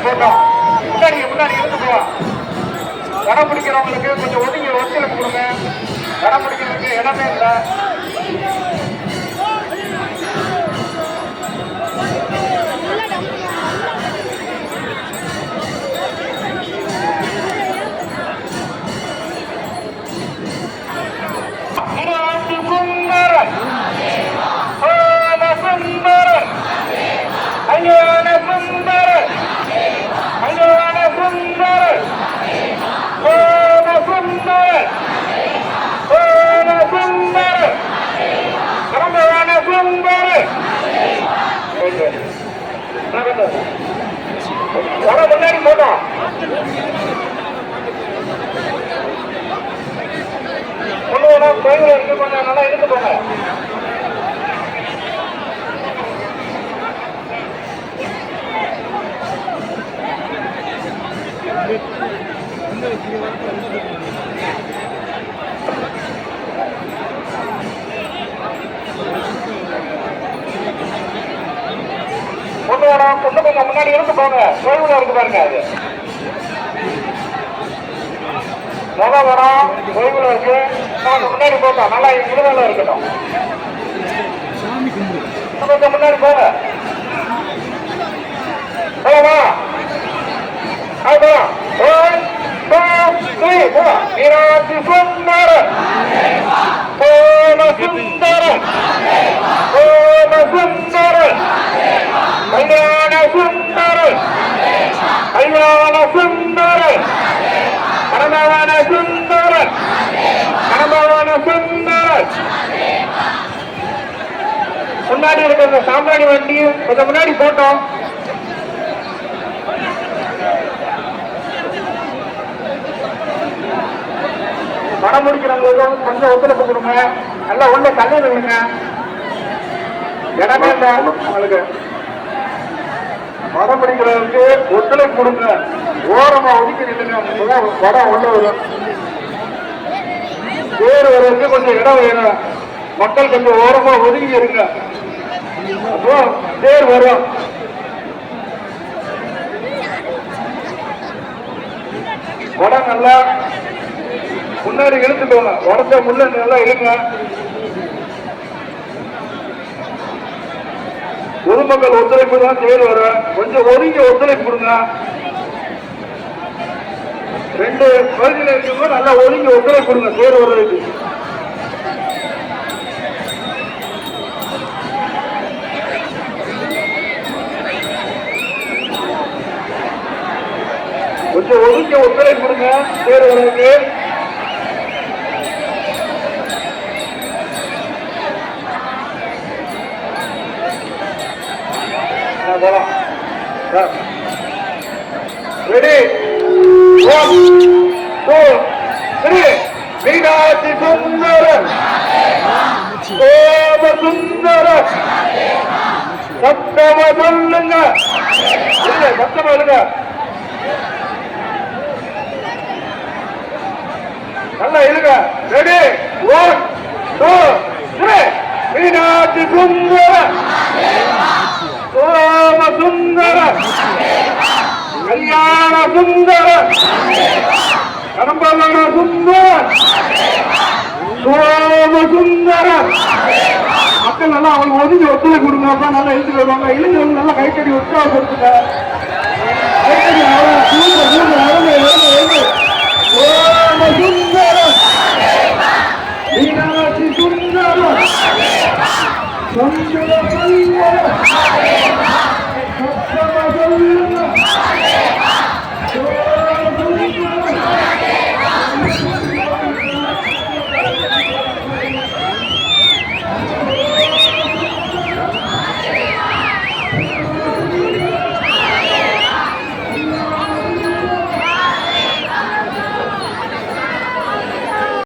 போட்டோம். முன்னாடி இருந்து போவோம். கடம் பிடிக்கிறவங்களுக்கு கொஞ்சம் ஒதுங்கி ஒத்துழைப்பு கொடுங்க. கடம் பிடிக்கிறதுக்கு இடமே இல்லை. முன்னாடி போட்டோம். கோயில் இருக்கு, கொஞ்சம் நல்லா இருந்து போங்க. பொண்ணு கொஞ்சம் முன்னாடி இருந்து போங்க. கோயில இருக்கு பாருங்க. அது வரம் கோயில இருக்கு. முன்னாடி போட்டோம். நல்லா விடுதலை இருக்கட்டும். கொஞ்சம் முன்னாடி போங்க. மீனாட்சி சுந்தர சோம சுந்தர சோம சுந்தர கல்யாண சுந்தர கல்யாண சுந்தர கணபவன சுந்தர கணபவன சுந்தர. முன்னாடி இருக்கிற சாம்பிராணி வண்டி கொஞ்சம் முன்னாடி போட்டோம். படம் முடிக்கிறவங்க கொஞ்சம் ஒத்துழைப்பு கொடுங்க. நல்லா உள்ள தள்ளி விடுங்க. இடமே இல்லை உங்களுக்கு. படம் பிடிக்கிறவங்களுக்கு ஒத்துழைப்பு கொடுங்க. ஓரமா ஒதுக்கி நில்லுங்க. படம் உள்ள வரும். பேர் வர்றதுக்கு கொஞ்சம் இடம் வேணும். மக்கள் கொஞ்சம் ஓரமா ஒதுங்கி இருங்க. அப்போ பேர் வரும். படம் நல்லா முன்னாடி இழுத்துக்கோங்க. உடச்ச முள்ள நல்லா இழுங்க. பொதுமக்கள் ஒத்துழைப்பு தான் தேர் வரும். கொஞ்சம் ஒதுங்கி ஒத்துழைப்பு கொடுங்க. ரெண்டு பகுதியில் இருக்கவங்க நல்லா ஒதுங்கி ஒத்துழைப்பு கொடுங்க தேர் வர்றதுக்கு. கொஞ்சம் ஒதுங்கி ஒத்துழைப்பு கொடுங்க தேர் வர்றதுக்கு. ரெடி, 1 2 3. மீனாட்சி சுந்தர சோம சுந்தர. சத்தமா சொல்லுங்க. சத்தமா இருங்க. நல்லா இருங்க. ரெடி, 1 2 3. மீனாட்சி சுந்தர சோம சுந்தர கல்யாண சுந்தர கணபவன சுந்தர சோம சுந்தர. மக்கள் நல்லா அவங்களுக்கு ஒதுங்கி ஒத்துழை கொடுங்க. அப்ப நல்லா எழுத்து வருவாங்க. இளைஞர்கள் நல்லா கைத்தடி உற்சாகப்படுத்துங்க. கைத்தடி சோம சுந்தர மீனாட்சி சுந்தர சுந்தர